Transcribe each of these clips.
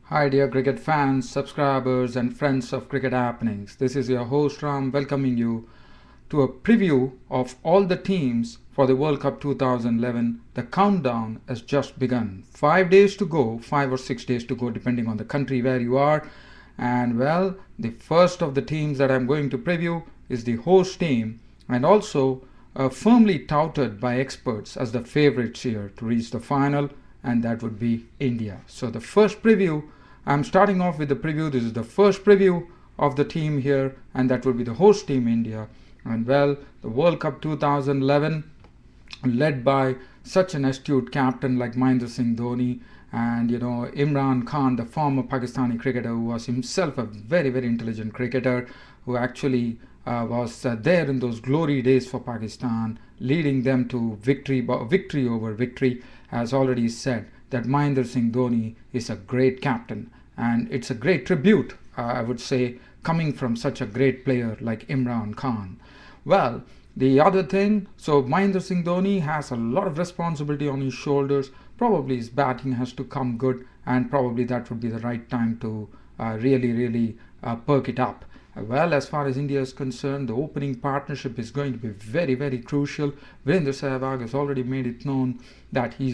Hi dear cricket fans, subscribers and friends of Cricket Happenings. This is your host Ram welcoming you to a preview of all the teams for the World Cup 2011. The countdown has just begun. 5 days to go, 5 or 6 days to go depending on the country where you are. And well, the first of the teams that I'm going to preview is the host team and also firmly touted by experts as the favorites here to reach the final, and that would be India. So the first preview, I'm starting off with the preview. This is the first preview of the team here, and that would be the host team India. And well, the World Cup 2011, led by such an astute captain like Mahendra Singh Dhoni, and Imran Khan, the former Pakistani cricketer who was himself a very intelligent cricketer, who actually was there in those glory days for Pakistan, leading them to victory over victory, has already said that Mahendra Singh Dhoni is a great captain, and it's a great tribute, I would say, coming from such a great player like Imran Khan. Well, the other thing, so Mahendra Singh Dhoni has a lot of responsibility on his shoulders. Probably his batting has to come good, and probably that would be the right time to really perk it up. Well, as far as India is concerned, the opening partnership is going to be very crucial. Virendra Sehwag has already made it known that he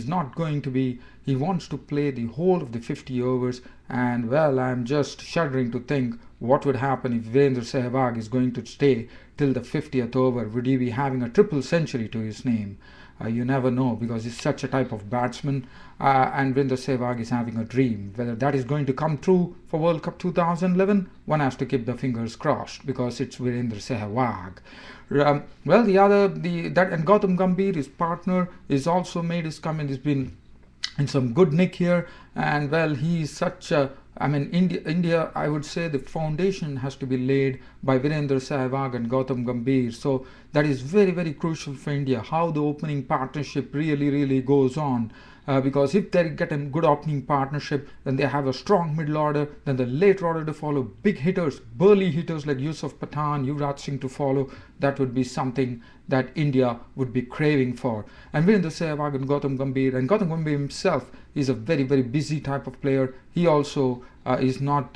wants to play the whole of the 50 overs. And well, I'm just shuddering to think what would happen if Virendra Sehwag is going to stay till the 50th over. Would he be having a triple century to his name? You never know, because he's such a type of batsman, and Virendra Sehwag is having a dream. Whether that is going to come true for World Cup 2011, one has to keep the fingers crossed, because it's Virendra Sehwag. Well, and Gautam Gambhir, his partner, is also made his comment. He's been in some good nick here, and well, he is such a India, I would say the foundation has to be laid by Virendra Sehwag and Gautam Gambhir. So that is very crucial for India, how the opening partnership really goes on. Because if they get a good opening partnership, then they have a strong middle order, then the late order to follow, big hitters, burly hitters like Yusuf Pathan, Yuvraj Singh to follow. That would be something that India would be craving for. And Virendra Sehwag and Gautam Gambhir himself is a very busy type of player. He also is not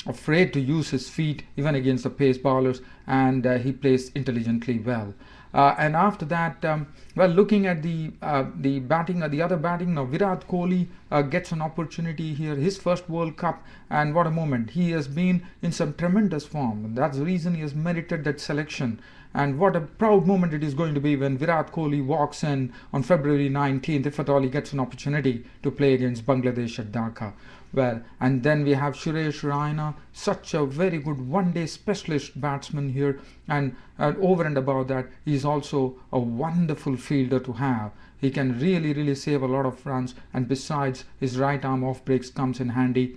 afraid to use his feet even against the pace bowlers, and he plays intelligently well. And after that, looking at the batting, the other batting, now Virat Kohli gets an opportunity here, his first World Cup, and what a moment. He has been in some tremendous form. That's the reason he has merited that selection. And what a proud moment it is going to be when Virat Kohli walks in on February 19th, if at all he gets an opportunity to play against Bangladesh at Dhaka. Well, and then we have Suresh Raina, such a very good one-day specialist batsman here, and over and above that, he's also a wonderful fielder to have. He can really save a lot of runs, and besides, his right arm off breaks comes in handy.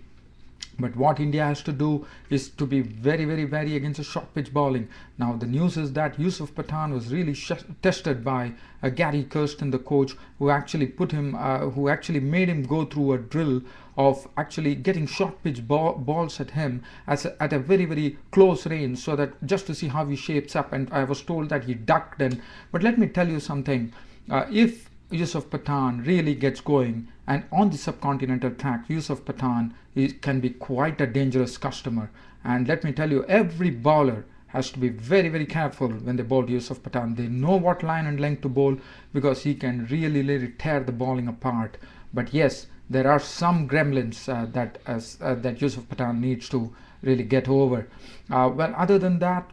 But what India has to do is to be very wary against a short pitch bowling. Now the news is that Yusuf Pathan was really tested by Gary Kirsten, the coach, who actually made him go through a drill of actually getting short pitch balls at him at a very close range, so that just to see how he shapes up. And I was told that he ducked. But let me tell you something. If Yusuf Pathan really gets going, and on the subcontinental track, Yusuf Pathan can be quite a dangerous customer. And let me tell you, every bowler has to be very careful when they bowl Yusuf Pathan. They know what line and length to bowl, because he can really tear the bowling apart. But yes, there are some gremlins that Yusuf Pathan needs to really get over. Other than that,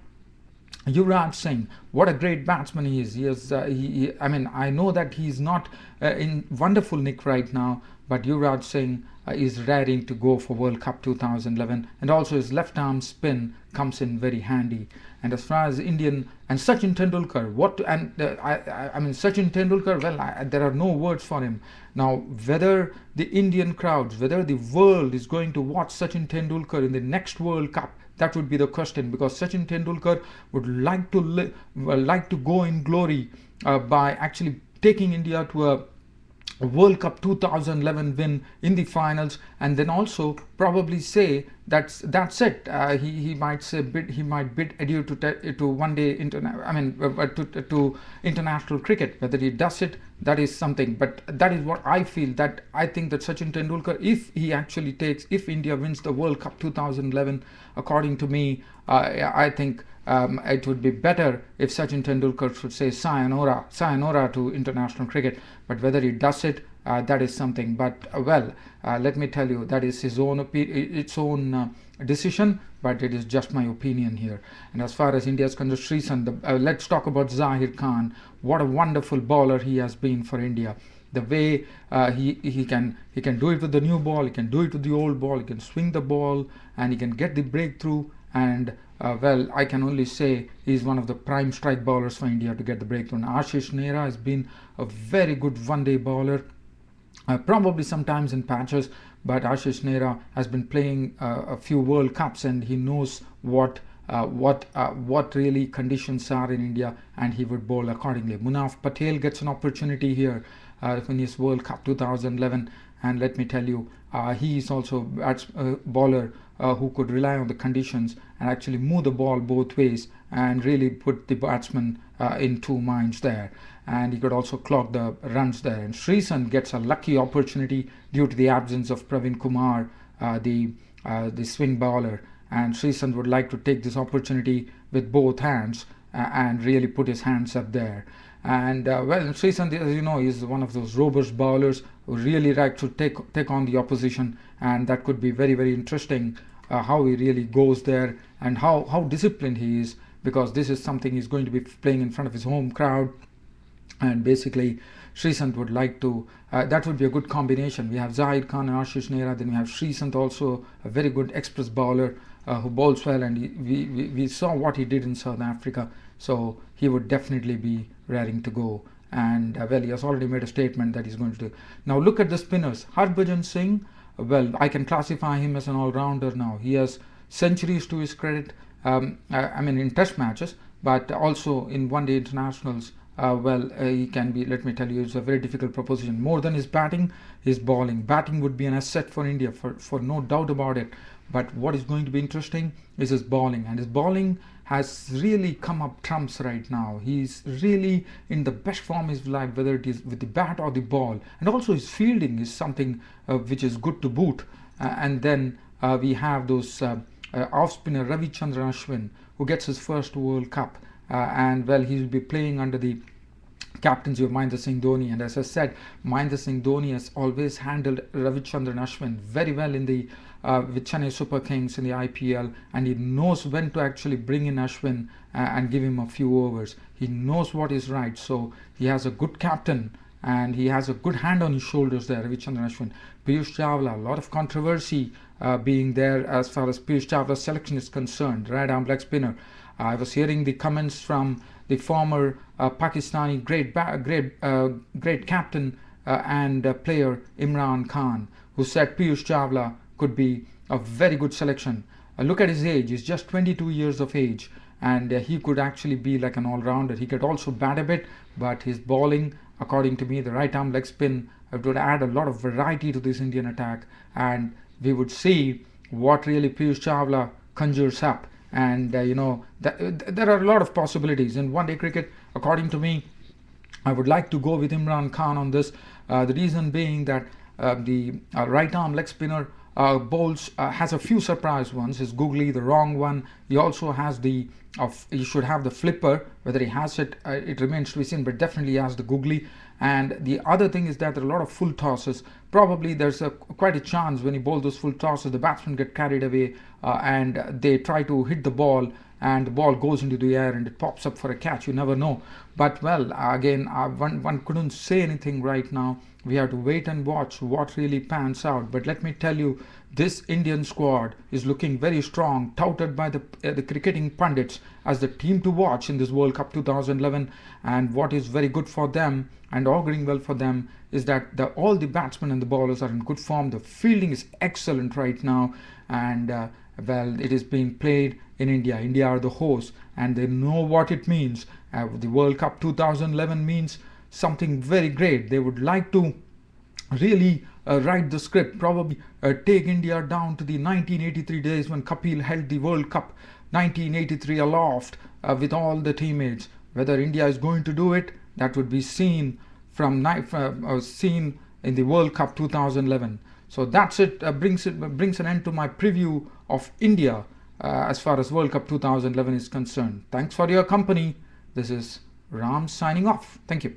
Yuvraj Singh, what a great batsman he is. I know that he's not in wonderful nick right now, but Yuvraj Singh is raring to go for World Cup 2011, and also his left arm spin comes in very handy. And as far as Indian and Sachin Tendulkar, Sachin Tendulkar, there are no words for him. Now, whether the Indian crowds, whether the world is going to watch Sachin Tendulkar in the next World Cup, that would be the question, because Sachin Tendulkar would like to go in glory by actually taking India to a World Cup 2011 win in the finals, and then also probably say that's it. He might bid adieu to one day to international cricket. Whether he does it, that is something. But that is what I feel, that I think that Sachin Tendulkar, if India wins the World Cup 2011, according to me, I think it would be better if Sachin Tendulkar should say sayonara, sayonara to international cricket. But whether he does it, that is something. But let me tell you, that is its own decision, but it is just my opinion here. And as far as India is concerned, let's talk about Zahir Khan. What a wonderful bowler he has been for India. The way he can do it with the new ball, he can do it with the old ball, he can swing the ball, and he can get the breakthrough. And I can only say he's one of the prime strike bowlers for India to get the breakthrough. And Ashish Nehra has been a very good one-day bowler. Probably sometimes in patches, but Ashish Nehra has been playing a few World Cups, and he knows what really conditions are in India, and he would bowl accordingly. Munaf Patel gets an opportunity here in his World Cup 2011, and let me tell you, he is also a bowler who could rely on the conditions and actually move the ball both ways and really put the batsman in two minds there. And he could also clock the runs there. And Sreesanth gets a lucky opportunity due to the absence of Praveen Kumar, the swing bowler. And Sreesanth would like to take this opportunity with both hands and really put his hands up there. And Sreesanth, as you know, is one of those robust bowlers who really like to take on the opposition, and that could be very, very interesting how he really goes there and how disciplined he is, because this is something he's going to be playing in front of his home crowd. And basically, Sreesanth would like to, that would be a good combination. We have Zahir Khan and Ashish Nehra, then we have Sreesanth, also a very good express bowler who bowls well, and we saw what he did in South Africa, so he would definitely be raring to go. And he has already made a statement that he's going to do. Now look at the spinners. Harbhajan Singh, I can classify him as an all-rounder now. He has centuries to his credit, in test matches, but also in one-day internationals. He can be, let me tell you, it's a very difficult proposition. More than his batting, his bowling. Batting would be an asset for India, for no doubt about it. But what is going to be interesting is his bowling. And his bowling has really come up trumps right now. He's really in the best form of his life, whether it is with the bat or the ball. And also his fielding is something which is good to boot. And then we have those off-spinner Ravichandran Ashwin, who gets his first World Cup. He will be playing under the captaincy of Mahendra Singh Dhoni. And as I said, Mahendra Singh Dhoni has always handled Ravichandran Ashwin very well in the with Chennai Super Kings in the IPL, and he knows when to actually bring in Ashwin and give him a few overs. He knows what is right, so he has a good captain and he has a good hand on his shoulders there, Ravichandran Ashwin. Piyush Chawla, a lot of controversy being there as far as Piyush Chawla's selection is concerned, right arm leg spinner. I was hearing the comments from the former Pakistani great captain and player Imran Khan, who said Piyush Chawla could be a very good selection. Look at his age; he's just 22 years of age, and he could actually be like an all-rounder. He could also bat a bit, but his bowling, according to me, the right arm leg spin, would add a lot of variety to this Indian attack, and we would see what really Piyush Chawla conjures up. And there are a lot of possibilities in one-day cricket. According to me, I would like to go with Imran Khan on this. The reason being that the right arm leg spinner bowls has a few surprise ones. His googly, the wrong one. He also has he should have the flipper. Whether he has it, it remains to be seen, but definitely he has the googly. And the other thing is that there are a lot of full tosses. Probably there's quite a chance when he bowls those full tosses, the batsmen get carried away and they try to hit the ball, and the ball goes into the air and it pops up for a catch. You never know. But again, one couldn't say anything right now. We have to wait and watch what really pans out. But let me tell you, this Indian squad is looking very strong, touted by the cricketing pundits as the team to watch in this World Cup 2011. And what is very good for them and auguring well for them is that all the batsmen and the bowlers are in good form. The fielding is excellent right now, and it is being played in India. India are the hosts, and they know what it means. The World Cup 2011 means something very great. They would like to really write the script, probably take India down to the 1983 days when Kapil held the World Cup 1983 aloft with all the teammates. Whether India is going to do it, that would be seen seen in the World Cup 2011. So that's it. Brings an end to my preview of India as far as World Cup 2011 is concerned. Thanks for your company. This is Ram signing off. Thank you.